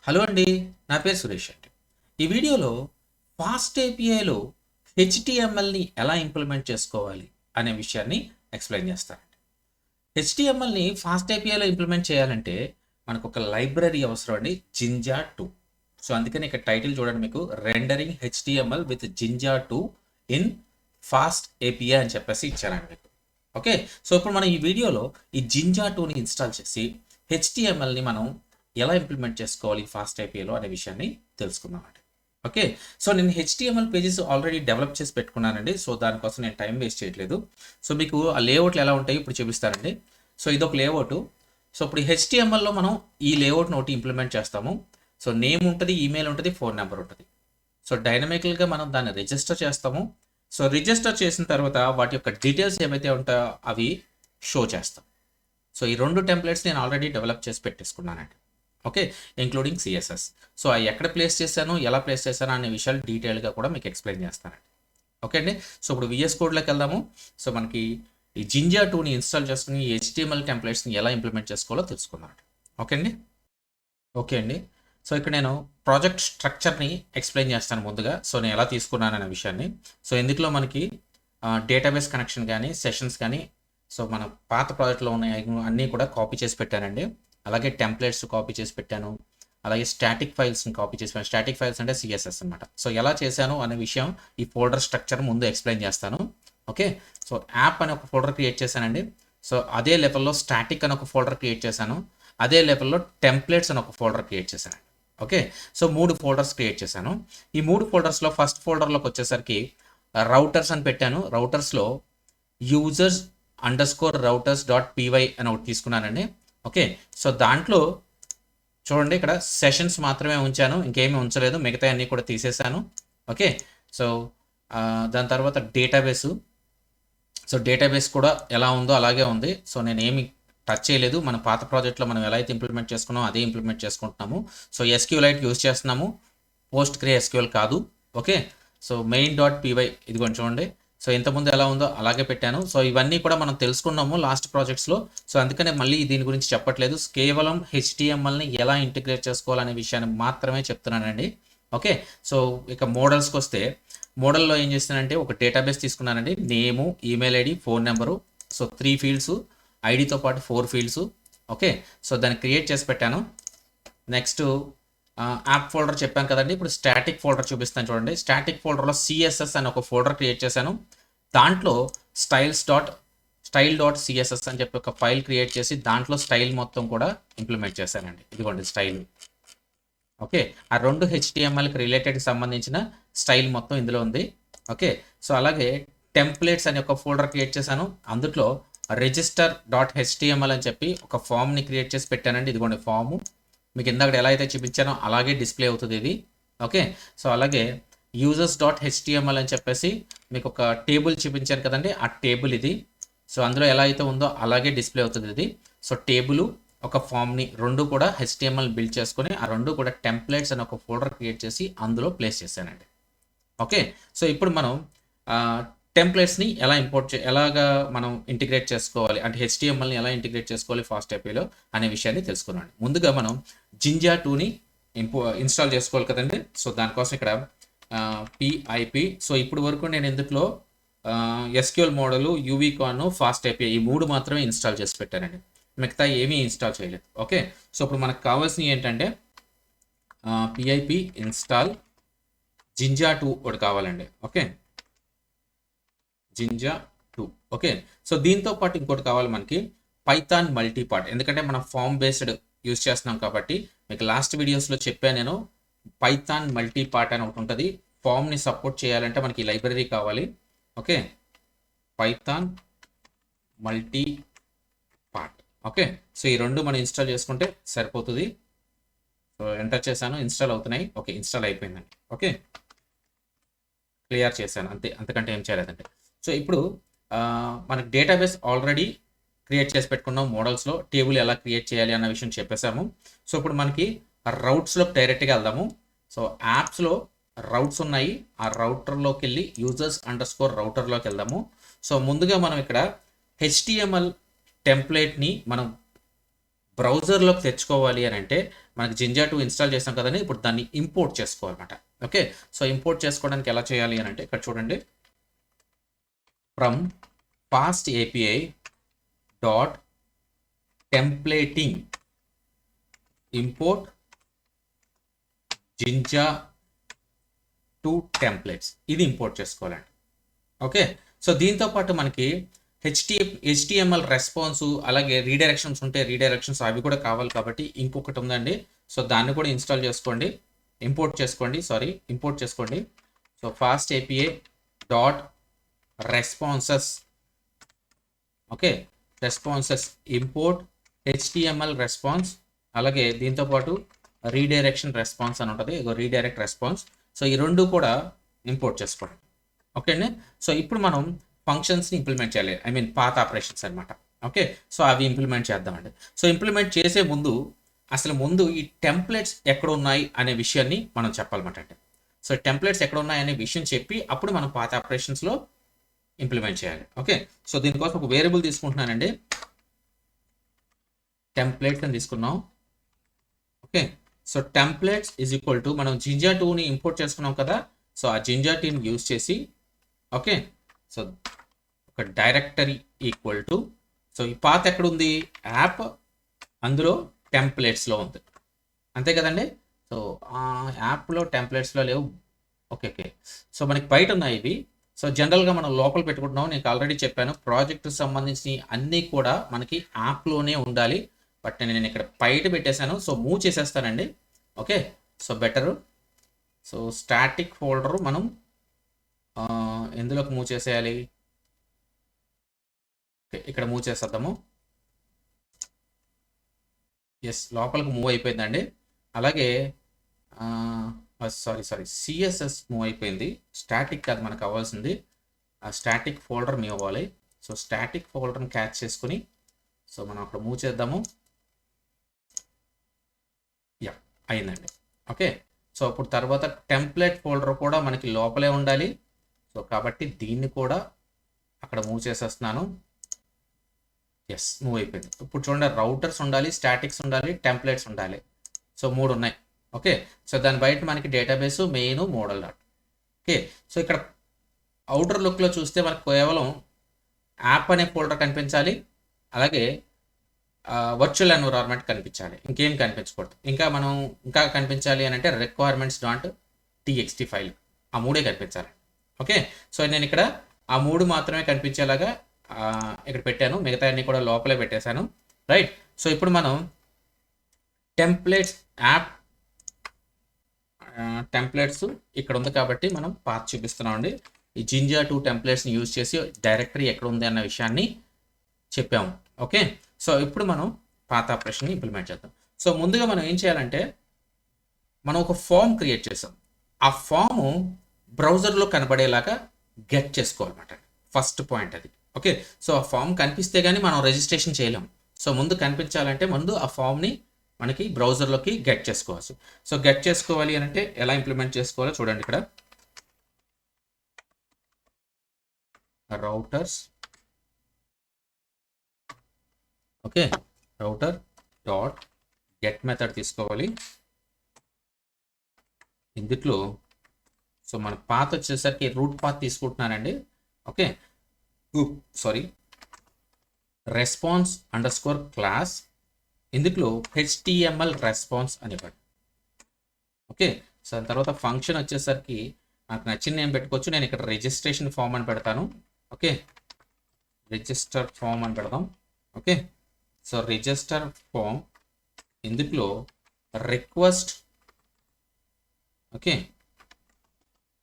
Hello అండి, నా పేరు సురేష్ అండి. ఈ వీడియోలో ఫాస్ట్ ఏపీఐలో హెచ్టిఎంఎల్ని ఎలా ఇంప్లిమెంట్ చేసుకోవాలి అనే విషయాన్ని ఎక్స్ప్లెయిన్ చేస్తానండి. హెచ్టిఎంఎల్ని ఫాస్ట్ ఏపీఐలో ఇంప్లిమెంట్ చేయాలంటే మనకు ఒక లైబ్రరీ అవసరం అండి, జింజా 2. సో అందుకని ఇక్కడ టైటిల్ చూడండి, మీకు rendering HTML with ginger 2 in fast API అని చెప్పేసి ఇచ్చానండి మీకు. ఓకే, సో ఇప్పుడు మనం ఈ వీడియోలో ఈ జింజా 2ని ఇన్స్టాల్ చేసి హెచ్టిఎంఎల్ని మనం ఎలా ఇంప్లిమెంట్ చేసుకోవాలి ఫాస్ట్ ఐపీఐలో అనే విషయాన్ని తెలుసుకుందామండి. ఓకే, సో నేను హెచ్టిఎంఎల్ పేజెస్ ఆల్రెడీ డెవలప్ చేసి పెట్టుకున్నానండి. సో దానికోసం నేను టైం వేస్ట్ చేయట్లేదు. సో మీకు ఆ లేఅవుట్లు ఎలా ఉంటాయి ఇప్పుడు చూపిస్తానండి. సో ఇదొక లేఅవుట్. సో ఇప్పుడు హెచ్టిఎంఎల్లో మనం ఈ లేఅవుట్ని ఒకటి ఇంప్లిమెంట్ చేస్తాము. సో నేమ్ ఉంటుంది, ఈమెయిల్ ఉంటుంది, ఫోన్ నెంబర్ ఉంటుంది. సో డైనమికల్గా మనం దాన్ని రిజిస్టర్ చేస్తాము. సో రిజిస్టర్ చేసిన తర్వాత వాటి యొక్క డీటెయిల్స్ ఏవైతే ఉంటాయో అవి షో చేస్తాం. సో ఈ రెండు టెంప్లెట్స్ నేను ఆల్రెడీ డెవలప్ చేసి పెట్టేసుకున్నానండి. Okay, including CSS. సో అవి ఎక్కడ ప్లేస్ చేశాను, ఎలా ప్లేస్ చేశాను అనే విషయాలు డీటెయిల్గా కూడా మీకు ఎక్స్ప్లెయిన్ చేస్తానండి. ఓకే అండి, సో ఇప్పుడు విఎస్ కోడ్లోకి వెళ్దాము. సో మనకి ఈ జింజా 2ని ఇన్స్టాల్ చేసుకుని హెచ్టిఎంఎల్ టెంప్లెట్స్ని ఎలా ఇంప్లిమెంట్ చేసుకోవాలో తెలుసుకుందాం. ఓకే అండి. ఓకే అండి, సో ఇక్కడ నేను ప్రాజెక్ట్ స్ట్రక్చర్ని ఎక్స్ప్లెయిన్ చేస్తాను ముందుగా. సో నేను ఎలా తీసుకున్నాను అనే విషయాన్ని. సో ఇందులో మనకి డేటాబేస్ కనెక్షన్ కానీ సెషన్స్ కానీ, సో మన పాత ప్రాజెక్ట్లో ఉన్న అన్నీ కూడా కాపీ చేసి పెట్టానండి. అలాగే టెంప్లెట్స్ కాపీ చేసి పెట్టాను. అలాగే స్టాటిక్ ఫైల్స్ని కాపీ చేసి పెట్టాను. స్టాటిక్ ఫైల్స్ అంటే సిఎస్ఎస్ అనమాట. సో ఎలా చేశాను అనే విషయం ఈ ఫోల్డర్ స్ట్రక్చర్ ముందు ఎక్స్ప్లెయిన్ చేస్తాను. ఓకే, సో యాప్ అని ఒక ఫోల్డర్ క్రియేట్ చేశానండి. సో అదే లెవెల్లో స్టాటిక్ అని ఒక ఫోల్డర్ క్రియేట్ చేశాను. అదే లెవెల్లో టెంప్లెట్స్ అని ఒక ఫోల్డర్ క్రియేట్ చేశాను. ఓకే, సో 3 ఫోల్డర్స్ క్రియేట్ చేశాను. ఈ 3 ఫోల్డర్స్లో ఫస్ట్ ఫోల్డర్లోకి వచ్చేసరికి రౌటర్స్ అని పెట్టాను. రౌటర్స్లో users_routers.py అని ఒకటి తీసుకున్నానండి. ఓకే, సో దాంట్లో చూడండి, ఇక్కడ సెషన్స్ మాత్రమే ఉంచాను, ఇంకేమీ ఉంచలేదు, మిగతా అన్నీ కూడా తీసేశాను. ఓకే, సో దాని తర్వాత డేటాబేసు. సో డేటాబేస్ కూడా ఎలా ఉందో అలాగే ఉంది. సో నేను ఏమి టచ్ చేయలేదు. మన పాత ప్రాజెక్ట్లో మనం ఎలా అయితే ఇంప్లిమెంట్ చేసుకున్నామో అదే ఇంప్లిమెంట్ చేసుకుంటున్నాము. సో ఎస్క్యూఎలైట్ యూజ్ చేస్తున్నాము, పోస్ట్ గ్రే ఎస్క్యూఎల్ కాదు. ఓకే, సో main.py ఇదిగోండి చూడండి. సో ఇంతకుముందు ఎలా ఉందో అలాగే పెట్టాను. సో ఇవన్నీ కూడా మనం తెలుసుకున్నాము లాస్ట్ ప్రాజెక్ట్స్లో. సో అందుకనే మళ్ళీ దీని గురించి చెప్పట్లేదు. కేవలం హెచ్టిఎంఎల్ని ఎలా ఇంటిగ్రేట్ చేసుకోవాలనే విషయాన్ని మాత్రమే చెప్తున్నానండి. ఓకే, సో ఇక మోడల్స్కి వస్తే, మోడల్లో ఏం చేస్తానంటే ఒక డేటాబేస్ తీసుకున్నానండి. Name, email ID, phone number. So 3 fields, ఐడితో పాటు 4 ఫీల్డ్స్. ఓకే, సో దాన్ని క్రియేట్ చేసి పెట్టాను. నెక్స్ట్ యాప్ ఫోల్డర్ చెప్పాను కదండి. ఇప్పుడు స్టాటిక్ ఫోల్డర్ చూపిస్తాను చూడండి. స్టాటిక్ ఫోల్డర్లో సిఎస్ఎస్ అని ఒక ఫోల్డర్ క్రియేట్ చేశాను. దాంట్లో స్టైల్.సిఎస్ఎస్ అని చెప్పి ఒక ఫైల్ క్రియేట్ చేసి దాంట్లో స్టైల్ మొత్తం కూడా ఇంప్లిమెంట్ చేశానండి. ఇదిగోండి స్టైల్. ఓకే, ఆ 2 హెచ్టిఎంఎల్కి రిలేటెడ్కి సంబంధించిన స్టైల్ మొత్తం ఇందులో ఉంది. ఓకే, సో అలాగే టెంప్లెట్స్ అని ఒక ఫోల్డర్ క్రియేట్ చేశాను. అందులో register.html అని చెప్పి ఒక ఫామ్ని క్రియేట్ చేసి పెట్టానండి. ఇదిగోండి ఫాము, మీకు ఇందాక ఎలా అయితే చూపించానో అలాగే డిస్ప్లే అవుతుంది ఇది. ఓకే, సో అలాగే users.html అని చెప్పేసి మీకు ఒక టేబుల్ చూపించాను కదండి, ఆ టేబుల్ ఇది. సో అందులో ఎలా అయితే ఉందో అలాగే డిస్ప్లే అవుతుంది ఇది. సో టేబుల్, ఒక ఫామ్ని 2 కూడా హెచ్టిఎంఎల్ బిల్డ్ చేసుకొని ఆ 2 కూడా టెంప్లెట్స్ అని ఒక ఫోల్డర్ క్రియేట్ చేసి అందులో ప్లేస్ చేశానండి. ఓకే, సో ఇప్పుడు మనం టెంప్లెట్స్ని ఎలాగా మనం ఇంటిగ్రేట్ చేసుకోవాలి, అంటే హెచ్టిఎంఎల్ని ఎలా ఇంటిగ్రేట్ చేసుకోవాలి ఫాస్ట్ ఏపీలో అనే విషయాన్ని తెలుసుకున్నాను. ముందుగా మనం జింజా 2ని ఇన్స్టాల్ చేసుకోవాలి కదండి. సో దానికోసం ఇక్కడ పిఐపి. సో ఇప్పుడు వరకు నేను ఇందులో ఎస్క్యూఎల్ మోడల్, యూవీకాన్, ఫాస్ట్ ఏపీఐ ఈ 3 మాత్రమే ఇన్స్టాల్ చేసి పెట్టానండి. మిగతా ఏమీ ఇన్స్టాల్ చేయలేదు. ఓకే, సో ఇప్పుడు మనకు కావాల్సినవి ఏంటంటే పిఐపి ఇన్స్టాల్ జింజా 2 ఒకటి కావాలండి. Okay, ginger 2. ఓకే, సో దీంతో పాటు ఇంకోటి కావాలి మనకి, పైథాన్ మల్టీపార్ట్. ఎందుకంటే మనం ఫామ్ బేస్డ్ యూజ్ చేస్తున్నాం కాబట్టి, మీకు లాస్ట్ వీడియోస్లో చెప్పాను నేను. పైథాన్ మల్టీపార్ట్ అని ఒకటి ఉంటుంది. ఫామ్ని సపోర్ట్ చేయాలంటే మనకి లైబ్రరీ కావాలి. Okay, Python multipart. Okay, so ఈ 2 మనం ఇన్స్టాల్ చేసుకుంటే సరిపోతుంది. సో ఎంటర్ చేశాను, ఇన్స్టాల్ అవుతున్నాయి. ఓకే, ఇన్స్టాల్ అయిపోయిందండి. ఓకే, క్లియర్ చేశాను అంతే, అంతకంటే ఏం చేయలేదండి. సో ఇప్పుడు మనకి డేటాబేస్ ఆల్రెడీ క్రియేట్ చేసి పెట్టుకున్నాం. మోడల్స్లో టేబుల్ ఎలా క్రియేట్ చేయాలి అన్న విషయం చెప్పేసాము. సో ఇప్పుడు మనకి రౌట్స్లో డైరెక్ట్గా వెళ్దాము. సో యాప్స్లో రౌట్స్ ఉన్నాయి, ఆ రౌటర్లోకి వెళ్ళి users_routerలోకి వెళ్దాము. సో ముందుగా మనం ఇక్కడ హెచ్టిఎంఎల్ టెంప్లెట్ని మనం బ్రౌజర్లోకి తెచ్చుకోవాలి అని అంటే మనకి జింజా 2 ఇన్స్టాల్ చేసాం కదండి, ఇప్పుడు దాన్ని ఇంపోర్ట్ చేసుకోవాలన్నమాట. ఓకే, సో ఇంపోర్ట్ చేసుకోవడానికి ఎలా చేయాలి అని అంటే ఇక్కడ చూడండి, from fast API dot templating import Jinja 2 templates, ఇది ఇంపోర్ట్ చేసుకోవాలండి. ఓకే, సో దీంతో పాటు మనకి హెచ్టిఎంఎల్ రెస్పాన్స్, అలాగే రీడైరెక్షన్స్ ఉంటే రీడైరెక్షన్స్ అవి కూడా కావాలి కాబట్టి ఇంకొకటి ఉందండి. సో దాన్ని కూడా ఇన్స్టాల్ చేసుకోండి, ఇంపోర్ట్ చేసుకోండి. So fast API dot responses, okay, responses import HTML response, అలాగే దీంతో పాటు రీడైరెక్షన్ రెస్పాన్స్ అని ఉంటుంది, రీడైరెక్ట్ రెస్పాన్స్. సో ఈ రెండు కూడా ఇంపోర్ట్ చేసుకోండి. ఓకే అండి, సో ఇప్పుడు మనం ఫంక్షన్స్ని ఇంప్లిమెంట్ చేయాలి, ఐ మీన్ పాత్ ఆపరేషన్స్ అనమాట. ఓకే, సో అవి ఇంప్లిమెంట్ చేద్దామండి. సో ఇంప్లిమెంట్ చేసే ముందు ఈ టెంప్లెట్స్ ఎక్కడ ఉన్నాయి అనే విషయాన్ని మనం చెప్పాలన్నమాట అండి. సో టెంప్లెట్స్ ఎక్కడ ఉన్నాయి అనే విషయం చెప్పి అప్పుడు మనం పాత్ ఆపరేషన్స్లో ఇంప్లిమెంట్ చేయాలి. ఓకే, సో దీనికోసం ఒక వేరియబుల్ తీసుకుంటున్నానండి, టెంప్లెట్స్ అని తీసుకున్నాం. Okay, so templates is equal to మనం జింజా 2ని ఇంపోర్ట్ చేసుకున్నాం కదా, సో ఆ జింజా 2ని యూజ్ చేసి, ఓకే, సో ఒక డైరెక్టరీ ఈక్వల్ టు, సో ఈ పాత్ ఎక్కడ ఉంది, యాప్ అందులో టెంప్లెట్స్లో ఉంది, అంతే కదండి. సో ఆ యాప్లో టెంప్లెట్స్లో లేవు. ఓకే, సో మనకి బయట ఉన్నాయి ఇవి. సో జనరల్గా మనం లోపల పెట్టుకుంటున్నాం, నేను ఆల్రెడీ చెప్పాను ప్రాజెక్ట్కి సంబంధించి అన్నీ కూడా మనకి యాప్లోనే ఉండాలి. బట్ నేను ఇక్కడ బయట పెట్టేశాను, సో మూవ్ చేసేస్తానండి. Okay, so better. So static folder మనం ఎందులోకి మూవ్ చేసేయాలి, ఇక్కడ మూవ్ చేసేద్దాము. ఎస్, లోపలికి మూవ్ అయిపోయిందండి. అలాగే సారీ సిఎస్ఎస్ మూవ్ అయిపోయింది, స్టాటిక్ కాదు మనకు అవ్వాల్సింది, ఆ స్టాటిక్ ఫోల్డర్ మూవ్ అవ్వాలి. సో స్టాటిక్ ఫోల్డర్ని క్యాచ్ చేసుకుని సో మనం అక్కడ మూవ్ చేద్దాము. యా, అయిందండి. ఓకే, సో అప్పుడు తర్వాత టెంప్లెట్ ఫోల్డర్ కూడా మనకి లోపలే ఉండాలి. సో కాబట్టి దీన్ని కూడా అక్కడ మూవ్ చేసేస్తున్నాను. ఎస్, మూవ్ అయిపోయింది. ఇప్పుడు చూడండి, రౌటర్స్ ఉండాలి, స్టాటిక్స్ ఉండాలి, టెంప్లెట్స్ ఉండాలి. సో 3 ఉన్నాయి. ఓకే, సో దాని బయట మనకి database, main, model dot. Okay, so ఇక్కడ అవుటర్ లుక్లో చూస్తే మనకు కేవలం యాప్ అనే ఫోల్డర్ కనిపించాలి, అలాగే వర్చువల్ ఎన్విరాన్మెంట్ కనిపించాలి, ఇంకేం కనిపించకూడదు. ఇంకా కనిపించాలి అని అంటే రిక్వైర్మెంట్స్ డాట్ టీఎక్స్టీ ఫైల్, ఆ 3 కనిపించాలి. ఓకే, సో నేను ఇక్కడ ఆ 3 మాత్రమే కనిపించేలాగా ఇక్కడ పెట్టాను, మిగతా అన్ని కూడా లోపలే పెట్టేశాను. రైట్, సో ఇప్పుడు మనం టెంప్లెట్స్ యాప్ టెంప్లెట్స్ ఇక్కడ ఉంది కాబట్టి మనం పాత్ చూపిస్తున్నాం అండి. ఈ జింజా 2 టెంప్లెట్స్ని యూజ్ చేసి డైరెక్టరీ ఎక్కడ ఉంది అన్న విషయాన్ని చెప్పాము. ఓకే, సో ఇప్పుడు మనం పాత్ ఆపరేషన్ని ఇంప్లిమెంట్ చేద్దాం. సో ముందుగా మనం ఏం చేయాలంటే, మనం ఒక ఫామ్ క్రియేట్ చేసాం, ఆ ఫాము బ్రౌజర్లో కనబడేలాగా గెట్ చేసుకోవాలన్నమాట. ఫస్ట్ పాయింట్ అది. ఓకే, సో ఆ ఫామ్ కనిపిస్తే కానీ మనం రిజిస్ట్రేషన్ చేయలేం. సో ముందు కనిపించాలంటే ముందు ఆ ఫామ్ని మనకి బ్రౌజర్లోకి గెట్ చేసుకోవచ్చు. సో గెట్ చేసుకోవాలి అని అంటే ఎలా ఇంప్లిమెంట్ చేసుకోవాలో చూడండి. ఇక్కడ routers, okay, router dot get method తీసుకోవాలి. ఇందులో సో మన పాత్ వచ్చేసరికి రూట్ పాత్ తీసుకుంటున్నానండి. Okay, sorry, response under score class, ఇందులో హెచ్టిఎంఎల్ రెస్పాన్స్ అని ఇవ్వండి. ఓకే, సో దాని తర్వాత ఫంక్షన్ వచ్చేసరికి నాకు నచ్చిన నేమ్ పెట్టుకోవచ్చు. నేను ఇక్కడ రిజిస్ట్రేషన్ ఫామ్ అని పెడతాను. ఓకే, రిజిస్టర్ ఫామ్ అని పెడదాం. ఓకే, సో రిజిస్టర్ ఫామ్, ఇందులో రిక్వెస్ట్, ఓకే,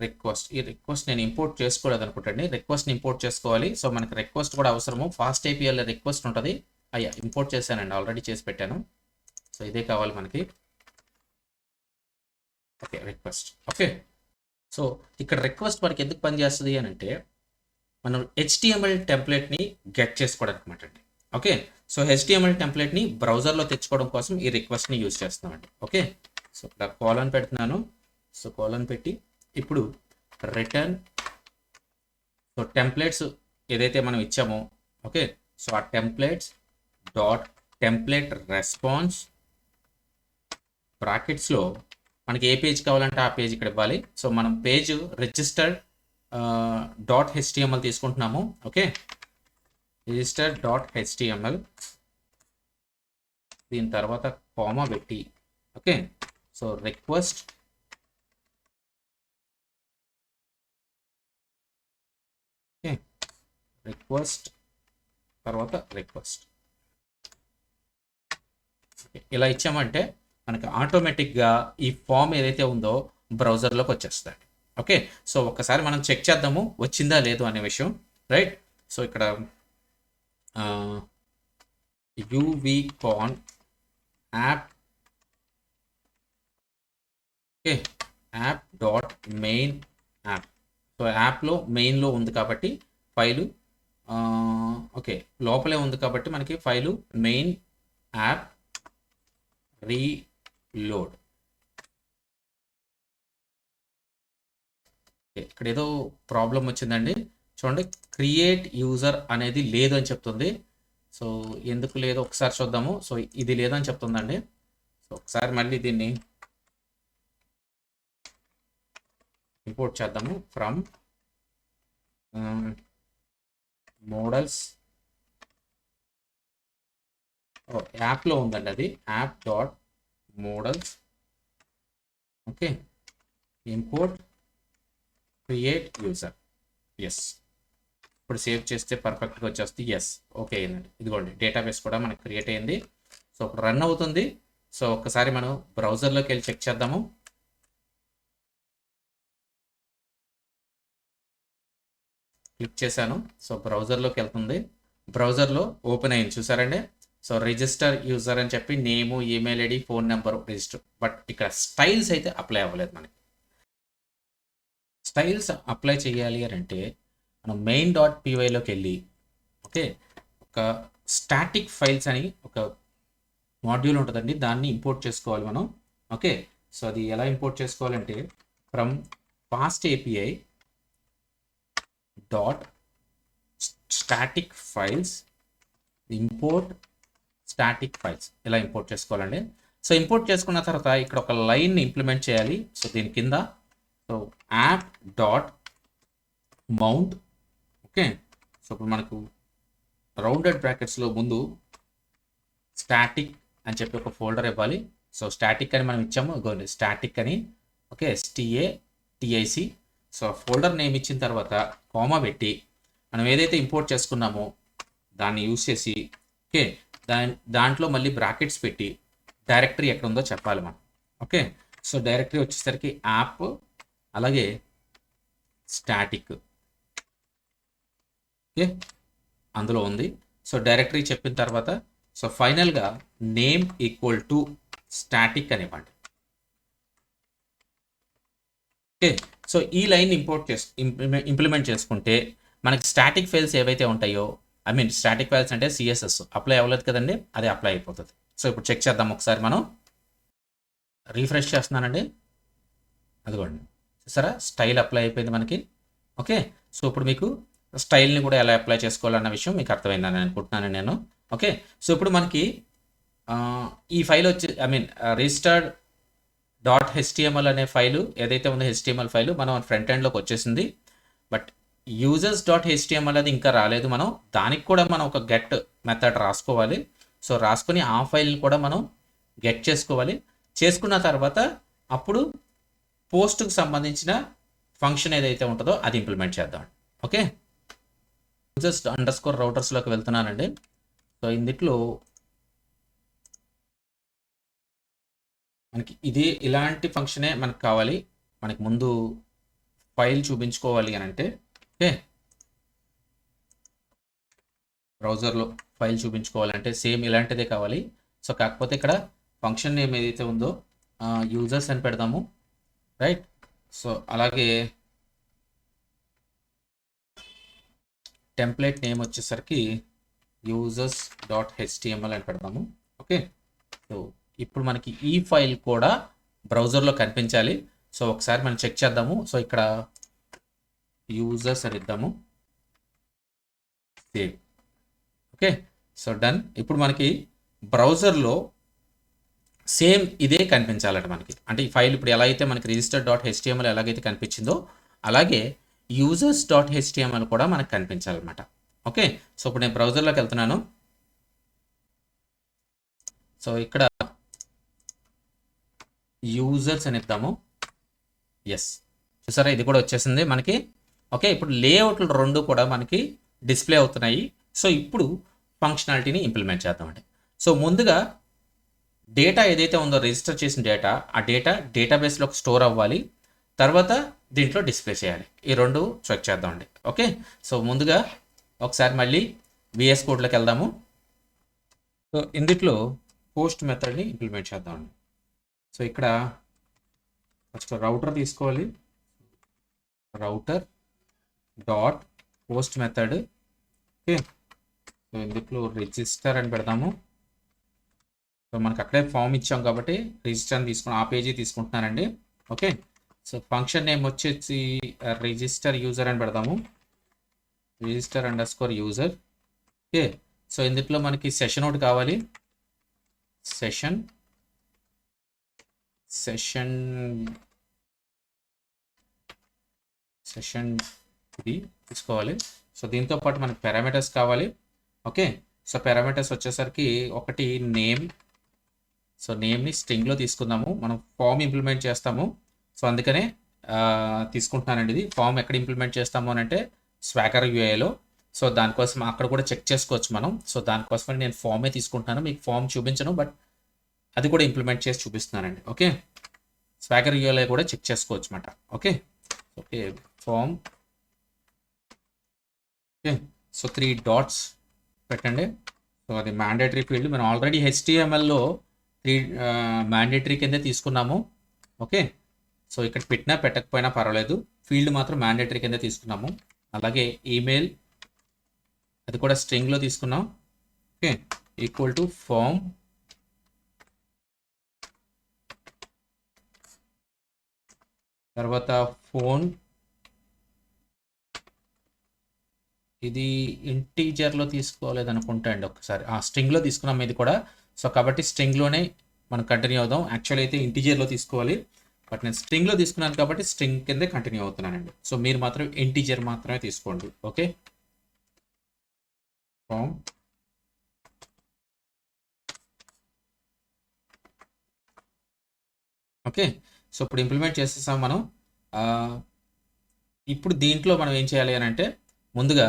ఈ రిక్వెస్ట్ నేను ఇంపోర్ట్ చేసుకోలేదు అనుకుంటండి, రిక్వెస్ట్ని ఇంపోర్ట్ చేసుకోవాలి. సో మనకి రిక్వెస్ట్ కూడా అవసరము, ఫాస్ట్ ఏపీఐలో రిక్వెస్ట్ ఉంటుంది. అయ్యా, ఇంపోర్ట్ చేశానండి, ఆల్రెడీ చేసి పెట్టాను. సో ఇదే కావాలి మనకి. Okay, request. ఓకే, సో ఇక్కడ రిక్వెస్ట్ మనకి ఎందుకు పనిచేస్తుంది అని అంటే, మనం హెచ్టిఎంఎల్ టెంప్లెట్ని గెట్ చేసుకోవడానికి అనమాట అండి. ఓకే, సో హెచ్టిఎంఎల్ టెంప్లెట్ని బ్రౌజర్లో తెచ్చుకోవడం కోసం ఈ రిక్వెస్ట్ని యూజ్ చేస్తామండి. ఓకే, సో ఇక్కడ కాలన్ పెడుతున్నాను. సో కాలన్ పెట్టి ఇప్పుడు రిటర్న్, సో టెంప్లెట్స్ ఏదైతే మనం ఇచ్చామో, ఓకే, సో ఆ టెంప్లెట్స్ డాట్ టెంప్లెట్ రెస్పాన్స్, బ్రాకెట్స్లో మనకి ఏ పేజ్ కావాలంటే ఆ పేజ్ ఇక్కడ ఇవ్వాలి. సో మనం పేజ్ రిజిస్టర్డ్ .html తీసుకుంటున్నాము. ఓకే, రిజిస్టర్ .html, దీని తర్వాత కామా పెట్టి, ఓకే, సో రిక్వెస్ట్ తర్వాత రిక్వెస్ట్. ఇలా ఇచ్చామంటే మనకి ఆటోమేటిక్గా ఈ ఫామ్ ఏదైతే ఉందో బ్రౌజర్లోకి వచ్చేస్తుంది. ఓకే, సో ఒక్కసారి మనం చెక్ చేద్దాము వచ్చిందా లేదు అనే విషయం. రైట్, సో ఇక్కడ uvcon app, okay, app dot main app. So యాప్లో మెయిన్లో ఉంది కాబట్టి ఫైలు, ఓకే, లోపలే ఉంది కాబట్టి మనకి ఫైలు మెయిన్ యాప్ రీలోడ్. ఇక్కడ ఏదో ప్రాబ్లం వచ్చిందండి. చూడండి, క్రియేట్ యూజర్ అనేది లేదు అని చెప్తుంది. సో ఎందుకు లేదో ఒకసారి చూద్దాము. సో ఇది లేదని చెప్తుందండి. సో ఒకసారి మళ్ళీ దీన్ని ఇంపోర్ట్ చేద్దాము ఫ్రమ్ మోడల్స్. యాప్లో ఉందండి అది, app dot models. Okay, import create user. Yes, ఇప్పుడు సేవ్ చేస్తే పర్ఫెక్ట్గా వచ్చేస్తుంది. ఎస్, ఓకే అయిందండి. ఇదిగోండి డేటాబేస్ కూడా మనకి క్రియేట్ అయింది. సో ఇప్పుడు రన్ అవుతుంది. సో ఒక్కసారి మనం బ్రౌజర్లోకి వెళ్ళి చెక్ చేద్దాము. క్లిక్ చేశాను, సో బ్రౌజర్లోకి వెళ్తుంది. బ్రౌజర్లో ఓపెన్ అయింది, చూసారండి. సో రిజిస్టర్ యూజర్ అని చెప్పి name, email ID, phone number register. But ఇక్కడ స్టైల్స్ అయితే అప్లై అవ్వలేదు. మనకి స్టైల్స్ అప్లై చేయాలి అని అంటే మనం main.py లోకి వెళ్ళి, ఓకే, ఒక స్టాటిక్ ఫైల్స్ అని ఒక మాడ్యూల్ ఉంటుందండి, దాన్ని ఇంపోర్ట్ చేసుకోవాలి మనం. ఓకే, సో అది ఎలా ఇంపోర్ట్ చేసుకోవాలంటే from fast API dot static files import static files, ఇలా ఇంపోర్ట్ చేసుకోవాలండి. సో ఇంపోర్ట్ చేసుకున్న తర్వాత ఇక్కడ ఒక లైన్ని ఇంప్లిమెంట్ చేయాలి. సో దీని కింద so app dot mount. Okay, so ఇప్పుడు మనకు రౌండెడ్ బ్రాకెట్స్లో ముందు స్టాటిక్ అని చెప్పి ఒక ఫోల్డర్ ఇవ్వాలి. సో స్టాటిక్ అని మనం ఇచ్చాము, స్టాటిక్ అని. Okay, STATIC. So folder name ఇచ్చిన తర్వాత కామా పెట్టి మనం ఏదైతే ఇంపోర్ట్ చేసుకున్నామో దాన్ని యూస్ చేసి, ఓకే, దాంట్లో మళ్ళీ బ్రాకెట్స్ పెట్టి డైరెక్టరీ ఎక్కడ ఉందో చెప్పాలి మనం. ఓకే, సో డైరెక్టరీ వచ్చేసరికి యాప్, అలాగే స్టాటిక్, ఓకే, అందులో ఉంది. సో డైరెక్టరీ చెప్పిన తర్వాత సో ఫైనల్గా నేమ్ ఈక్వల్ టు స్టాటిక్ అని ఇవ్వండి. ఓకే, సో ఈ లైన్ ఇంప్లిమెంట్ చేసుకుంటే మనకి స్టాటిక్ ఫైల్స్ ఏవైతే ఉంటాయో, ఐ మీన్ స్టాటిక్ ఫైల్స్ అంటే CSS అప్లై అవ్వలేదు కదండి, అది అప్లై అయిపోతుంది. సో ఇప్పుడు చెక్ చేద్దాం ఒకసారి. మనం రీఫ్రెష్ చేస్తున్నానండి, అదిగోండి చూసారా, స్టైల్ అప్లై అయిపోయింది మనకి. ఓకే, సో ఇప్పుడు మీకు స్టైల్ని కూడా ఎలా అప్లై చేసుకోవాలన్న విషయం మీకు అర్థమైందని అనుకుంటున్నాను నేను. ఓకే, సో ఇప్పుడు మనకి ఈ ఫైల్ వచ్చి, ఐ మీన్ రిజిస్టర్డ్ .html అనే ఫైలు ఏదైతే ఉందో HTML ఫైలు మనం ఫ్రంట్ ఎండ్లోకి వచ్చేసింది. బట్ users.html అది ఇంకా రాలేదు. మనం దానికి కూడా మనం ఒక గెట్ మెథడ్ రాసుకోవాలి. సో రాసుకొని ఆ ఫైల్ని కూడా మనం గెట్ చేసుకోవాలి. చేసుకున్న తర్వాత అప్పుడు పోస్ట్కి సంబంధించిన ఫంక్షన్ ఏదైతే ఉంటుందో అది ఇంప్లిమెంట్ చేద్దాం. Okay, users_routers వెళ్తున్నానండి. సో ఇందులో మనకి ఇలాంటి ఫంక్షనే మనకు కావాలి. మనకి ముందు ఫైల్ చూపించుకోవాలి అని అంటే, ఓకే, బ్రౌజర్లో ఫైల్ చూపించుకోవాలంటే సేమ్ ఇలాంటిదే కావాలి. సో కాకపోతే ఇక్కడ ఫంక్షన్ నేమ్ ఏదైతే ఉందో యూజర్స్ అని పెడదాము. రైట్, సో అలాగే టెంప్లెట్ నేమ్ వచ్చేసరికి users.html అని పెడదాము. ఓకే, సో ఇప్పుడు మనకి ఈ ఫైల్ కూడా బ్రౌజర్లో కనిపించాలి. సో ఒకసారి మనం చెక్ చేద్దాము. సో ఇక్కడ యూజర్స్ అని ఇద్దాము, సేవ్. Okay, so done. ఇప్పుడు మనకి బ్రౌజర్లో సేమ్ ఇదే కనిపించాలట మనకి. అంటే ఈ ఫైల్ ఇప్పుడు ఎలా అయితే మనకి రిజిస్టర్ డాట్ హెచ్టిఎంఎల్ ఎలాగైతే కనిపించిందో అలాగే యూజర్స్ డాట్ హెచ్టిఎంఎల్ కూడా మనకు కనిపించాలన్నమాట. ఓకే, సో ఇప్పుడు నేను బ్రౌజర్లోకి వెళ్తున్నాను. సో ఇక్కడ యూజర్స్ అని ఇద్దాము. ఎస్, చూసారా ఇది కూడా వచ్చేసింది మనకి. ఓకే, ఇప్పుడు లేఅవుట్లు రెండు కూడా మనకి డిస్ప్లే అవుతున్నాయి. సో ఇప్పుడు ఫంక్షనాలిటీని ఇంప్లిమెంట్ చేద్దామండి. సో ముందుగా డేటా ఏదైతే ఉందో రిజిస్టర్ చేసిన డేటా, ఆ డేటా డేటాబేస్లోకి స్టోర్ అవ్వాలి, తర్వాత దీంట్లో డిస్ప్లే చేయాలి. ఈ రెండు చెక్ చేద్దామండి. ఓకే, సో ముందుగా ఒకసారి మళ్ళీ విఎస్ కోడ్లోకి వెళ్దాము. సో ఇందులో పోస్ట్ మెథడ్ని ఇంప్లిమెంట్ చేద్దామండి. సో ఇక్కడ ఫస్ట్ రౌటర్ తీసుకోవాలి. Router dot post method. Okay, so ఇందులో రిజిస్టర్ అని పెడదాము. సో మనకు అక్కడే ఫామ్ ఇచ్చాం కాబట్టి రిజిస్టర్ తీసుకుని ఆ పేజీ తీసుకుంటున్నానండి. ఓకే, సో ఫంక్షన్ నేమ్ వచ్చేసి రిజిస్టర్ యూజర్ అని పెడదాము. Register underscore user. Okay, so ఇందులో మనకి సెషన్ ఒకటి కావాలి. సెషన్ ఇది తీసుకోవాలి. సో దీంతో పాటు మనకి పారామీటర్స్ కావాలి. ఓకే, సో పారామీటర్స్ వచ్చేసరికి ఒకటి నేమ్. సో నేమ్ని స్ట్రింగ్లో తీసుకుందాము. మనం ఫామ్ ఇంప్లిమెంట్ చేస్తాము. సో అందుకనే తీసుకుంటున్నానండి. ఇది ఫామ్ ఎక్కడ ఇంప్లిమెంట్ చేస్తాము అని అంటే స్వాగర్ యూఐలో. సో దానికోసం అక్కడ కూడా చెక్ చేసుకోవచ్చు మనం. సో దానికోసమని నేను ఫామే తీసుకుంటున్నాను. మీకు ఫామ్ చూపించను, బట్ అది కూడా ఇంప్లిమెంట్ చేసి చూపిస్తున్నానండి. ఓకే, స్వాగర్ యూఐలో కూడా చెక్ చేసుకోవచ్చు అన్నమాట. Okay okay form. Okay, so 3 dots పెట్టండి. సో అది మ్యాండేటరీ ఫీల్డ్. మనం ఆల్రెడీ హెచ్టిఎంఎల్లో 3 మ్యాండేటరీ కిందే తీసుకున్నాము. ఓకే, సో ఇక్కడ పెట్టినా పెట్టకపోయినా పర్వాలేదు, ఫీల్డ్ మాత్రం మ్యాండేటరీ కింద తీసుకున్నాము. అలాగే ఈమెయిల్, అది కూడా స్ట్రింగ్లో తీసుకున్నాం. Okay, equal to form. తర్వాత ఫోన్, ఇది ఇంటీజర్లో తీసుకోలేదు అనుకుంటా అండి. ఒకసారి స్ట్రింగ్లో తీసుకున్నాం ఇది కూడా. సో కాబట్టి స్ట్రింగ్లోనే మనం కంటిన్యూ అవుదాం. యాక్చువల్ అయితే ఇంటీజర్లో తీసుకోవాలి, బట్ నేను స్ట్రింగ్లో తీసుకున్నాను కాబట్టి స్ట్రింగ్ కిందే కంటిన్యూ అవుతున్నానండి. సో మీరు మాత్రం ఇంటీజర్ మాత్రమే తీసుకోండి. Okay, form. ఓకే, సో ఇప్పుడు ఇంప్లిమెంట్ చేసేసాం మనం. ఇప్పుడు దీంట్లో మనం ఏం చేయాలి అని అంటే ముందుగా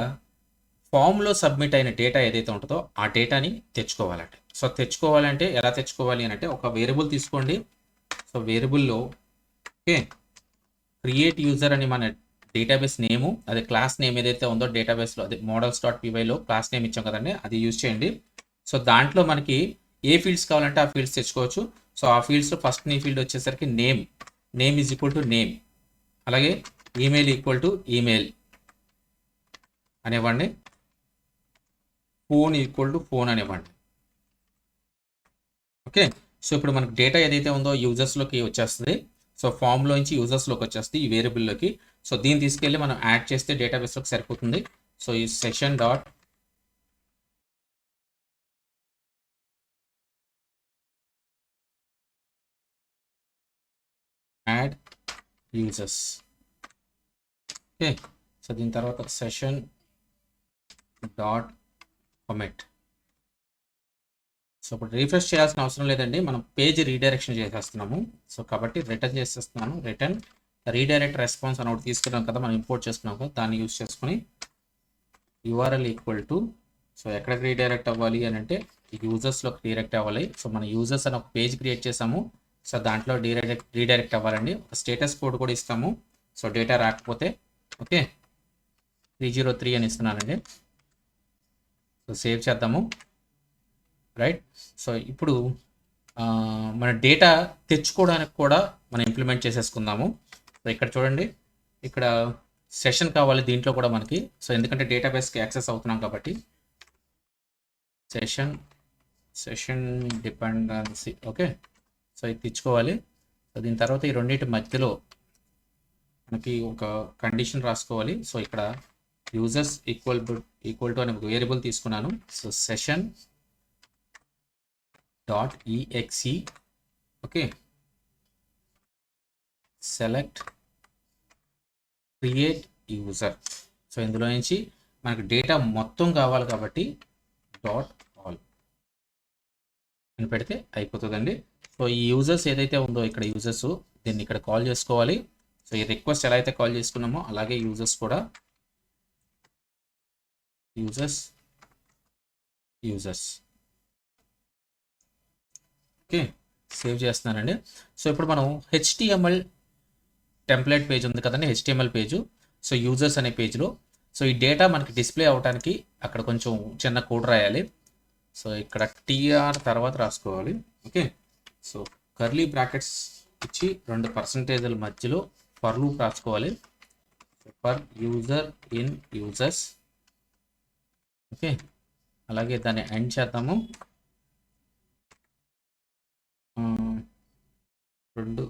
ఫామ్లో సబ్మిట్ అయిన డేటా ఏదైతే ఉంటుందో ఆ డేటాని తెచ్చుకోవాలంటే, సో తెచ్చుకోవాలంటే ఎలా తెచ్చుకోవాలి అని అంటే ఒక వేరియబుల్ తీసుకోండి. సో వేరియబుల్లో ఓకే క్రియేట్ యూజర్ అని మన డేటాబేస్ నేము, అదే క్లాస్ నేమ్ ఏదైతే ఉందో డేటాబేస్లో, అదే models.pyలో క్లాస్ నేమ్ ఇచ్చాం కదండి, అది యూజ్ చేయండి. సో దాంట్లో మనకి ఏ ఫీల్డ్స్ కావాలంటే ఆ ఫీల్డ్స్ తెచ్చుకోవచ్చు. సో ఆ ఫీల్డ్స్లో ఫస్ట్ నీ ఫీల్డ్ వచ్చేసరికి name is equal to name, అలాగే ఈమెయిల్ ఈక్వల్ టు ఈమెయిల్ అనేవ్వండి. ఫోన్ ఈక్వల్ టు ఫోన్ అనేవ్వండి. ఓకే, సో ఇప్పుడు మనకు డేటా ఏదైతే ఉందో యూజర్స్లోకి వచ్చేస్తుంది. సో ఫామ్లోంచి యూజర్స్లోకి వచ్చేస్తుంది ఈ వేరియబుల్లోకి. సో దీన్ని తీసుకెళ్ళి మనం యాడ్ చేస్తే డేటాబేస్లోకి సరిపోతుంది. సో ఈ session dot add users. Okay, so దీని తర్వాత సెషన్ డాట్ కమిట్. సో ఇప్పుడు రీఫ్రెష్ చేయాల్సిన అవసరం లేదండి, మనం పేజ్ రీడైరెక్షన్ చేసేస్తున్నాము. సో కాబట్టి రిటర్న్ చేసేస్తున్నాను. రిటర్న్ రీడైరెక్ట్ రెస్పాన్స్ అని ఒకటి తీసుకున్నాం కదా, మనం ఇంపోర్ట్ చేసుకున్నాం కదా, దాన్ని యూజ్ చేసుకుని URL ఈక్వల్ టు, సో ఎక్కడికి రీడైరెక్ట్ అవ్వాలి అని అంటే యూజర్స్లోకి రీడైరెక్ట్ అవ్వాలి. సో మన యూజర్స్ అని ఒక పేజ్ క్రియేట్ చేసాము. సో దాంట్లో రీడైరెక్ట్ అవ్వాలండి. ఒక స్టేటస్ కోడ్ కూడా ఇస్తాము. సో డేటా రాకపోతే ఓకే 303 అని ఇస్తున్నానండి. సో సేవ్ చేద్దాము. రైట్, సో ఇప్పుడు మన డేటా తెచ్చుకోవడానికి కూడా మనం ఇంప్లిమెంట్ చేసేసుకుందాము. సో ఇక్కడ చూడండి, ఇక్కడ సెషన్ కావాలి దీంట్లో కూడా మనకి. సో ఎందుకంటే డేటాబేస్కి యాక్సెస్ అవుతున్నాం కాబట్టి సెషన్ డిపెండెన్సీ. ఓకే, సో ఇది తెచ్చుకోవాలి. సో దీని తర్వాత ఈ రెండింటి మధ్యలో మనకి ఒక కండిషన్ రాసుకోవాలి. సో ఇక్కడ యూజర్స్ ఈక్వల్ టు అనే ఒక వేరియబుల్ తీసుకున్నాను. So session dot exe okay, select create user. So ఇందులో నుంచి మనకు డేటా మొత్తం కావాలి కాబట్టి డాట్ ఆల్ అని పెడితే అయిపోతుందండి. సో ఈ యూజర్స్ ఏదైతే ఉందో ఇక్కడ యూజర్స్, దీన్ని ఇక్కడ కాల్ చేసుకోవాలి. సో ఈ రిక్వెస్ట్ ఎలా అయితే కాల్ చేసుకున్నామో అలాగే యూజర్స్ కూడా యూజర్స్. ఓకే, సేవ్ చేస్తున్నానండి. సో ఇప్పుడు మనం HTML టెంప్లెట్ పేజ్ ఉంది కదండి, HTML పేజు. సో యూజర్స్ అనే పేజ్లో సో ఈ డేటా మనకి డిస్ప్లే అవడానికి అక్కడ కొంచెం చిన్న కోడ్ రాయాలి. సో ఇక్కడ TR తర్వాత రాసుకోవాలి. ఓకే, సో కర్లీ బ్రాకెట్స్ ఇచ్చి 2 పర్సెంటేజ్ల మధ్యలో ఫర్ లూప్ రాసుకోవాలి. For user in users. Okay, అలాగే దాన్ని ఎండ్ చేద్దాము. 2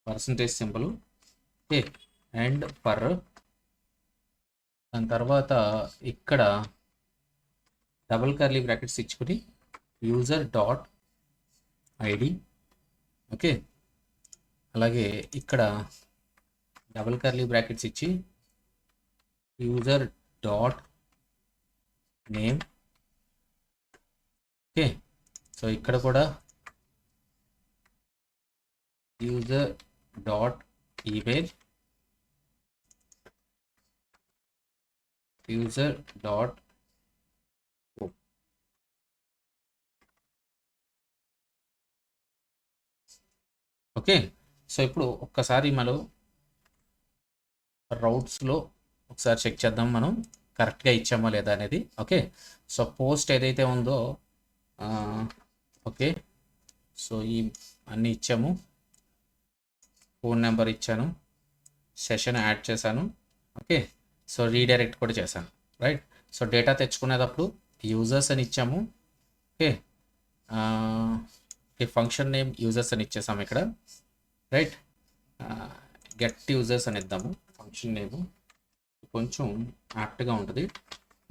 percentage symbol. Okay, and for దాని తర్వాత ఇక్కడ డబుల్ కర్లీ బ్రాకెట్స్ ఇచ్చుకుని యూజర్ డాట్ ఐడి. ఓకే, అలాగే ఇక్కడ డబుల్ కర్లీ బ్రాకెట్స్ ఇచ్చి user dot name. Okay, so ఇక్కడ కూడా user dot email, user dot okay. So ఇప్పుడు ఒక్కసారి మనం రౌట్స్లో ఒకసారి చెక్ చేద్దాం మనం కరెక్ట్గా ఇచ్చామా లేదా అనేది. ఓకే, సో పోస్ట్ ఏదైతే ఉందో ఓకే, సో ఈ అన్నీ ఇచ్చాము. ఫోన్ నెంబర్ ఇచ్చాను, సెషన్ యాడ్ చేశాను. ఓకే, సో రీడైరెక్ట్ కూడా చేశాను. రైట్, సో డేటా తెచ్చుకునేటప్పుడు యూజర్స్ అని ఇచ్చాము. ఓకే, ఈ ఫంక్షన్ నేమ్ యూజర్స్ అని ఇచ్చేసాము ఇక్కడ. రైట్, గెట్ యూజర్స్ అని ఇద్దాము. ఫంక్షన్ నేమ్ కొంచెం యాప్ట్గా ఉంటుంది.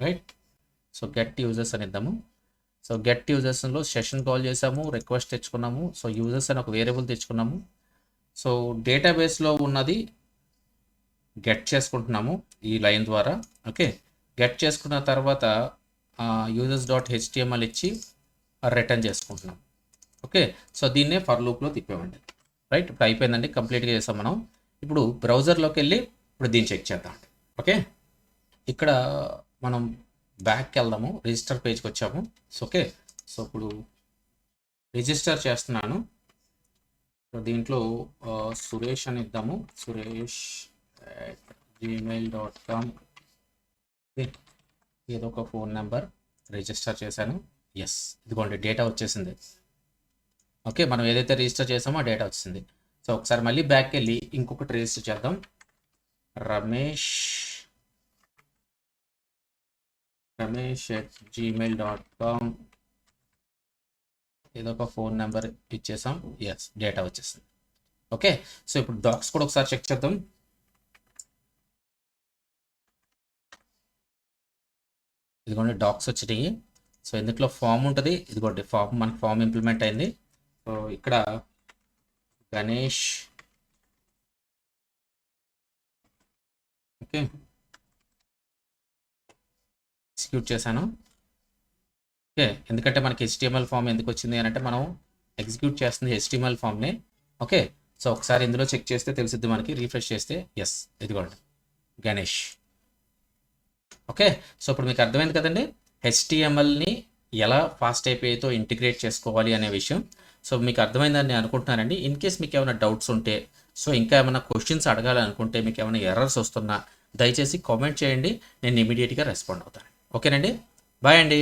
రైట్, సో గెట్ యూజర్స్ అని ఇద్దాము. సో గెట్ యూజర్స్లో సెషన్ కాల్ చేసాము, రిక్వెస్ట్ తెచ్చుకున్నాము. సో యూజర్స్ అని ఒక వేరియబుల్ తెచ్చుకున్నాము. సో డేటాబేస్లో ఉన్నది గెట్ చేసుకుంటున్నాము ఈ లైన్ ద్వారా. ఓకే, గెట్ చేసుకున్న తర్వాత యూజర్స్ డాట్ HTML ఇచ్చి రిటర్న్ చేసుకుంటున్నాం. ఓకే, సో దీన్నే ఫర్ లూప్లో తిప్పామండి. రైట్, ఇప్పుడు అయిపోయిందండి, కంప్లీట్గా చేసాం మనం. ఇప్పుడు బ్రౌజర్లోకి వెళ్ళి ఇప్పుడు దీన్ని చెక్ చేద్దాం. ఓకే, ఇక్కడ మనం బ్యాక్కి వెళ్దాము, రిజిస్టర్ పేజ్కి వచ్చాము. సో ఓకే, సో ఇప్పుడు రిజిస్టర్ చేస్తున్నాను. సో దీంట్లో సురేష్ అని ఇద్దాము, suresh@gmail.com. ఏదో ఒక ఫోన్ నెంబర్ రిజిస్టర్ చేశాను. ఎస్, ఇదిగోండి డేటా వచ్చేసింది. ఓకే, మనం ఏదైతే రిజిస్టర్ చేసామో ఆ డేటా వచ్చింది. సో ఒకసారి మళ్ళీ బ్యాక్కి వెళ్ళి ఇంకొకటి రిజిస్టర్ చేద్దాం. రమేష్@gmail.com. ఏదో ఒక ఫోన్ నెంబర్ ఇచ్చేసాం. ఎస్, డేటా వచ్చేసింది. ఓకే, సో ఇప్పుడు డాక్స్ కూడా ఒకసారి చెక్ చేద్దాం. ఇదిగోండి డాక్స్ వచ్చినాయి. సో ఇందులో ఫామ్ ఉంటుంది. ఇదిగోండి ఫామ్, మనకి ఫామ్ ఇంప్లిమెంట్ అయింది. సో ఇక్కడ గణేష్. ఓకే, ఎగ్జిక్యూట్ చేశాను. ఓకే, ఎందుకంటే మనకి HTML ఫామ్ ఎందుకు వచ్చింది అని అంటే మనం ఎగ్జిక్యూట్ చేస్తుంది HTML ఫామ్ని. ఓకే, సో ఒకసారి ఇందులో చెక్ చేస్తే తెలిసిద్ది మనకి. రీఫ్రెష్ చేస్తే ఎస్, ఇదిగోండి గణేష్. ఓకే, సో ఇప్పుడు మీకు అర్థమైంది కదండి HTMLని ఎలా ఫాస్ట్ APIతో ఇంటిగ్రేట్ చేసుకోవాలి అనే విషయం. సో మీకు అర్థమైందని నేను అనుకుంటున్నానండి. ఇన్ కేస్ మీకు ఏమైనా డౌట్స్ ఉంటే, సో ఇంకా ఏమైనా క్వశ్చన్స్ అడగాలనుకుంటే, మీకు ఏమైనా ఎర్రర్స్ వస్తున్నా దయచేసి కామెంట్ చేయండి, నేను ఇమీడియట్గా రెస్పాండ్ అవుతాను. ఓకేనండి, బాయ్ అండి.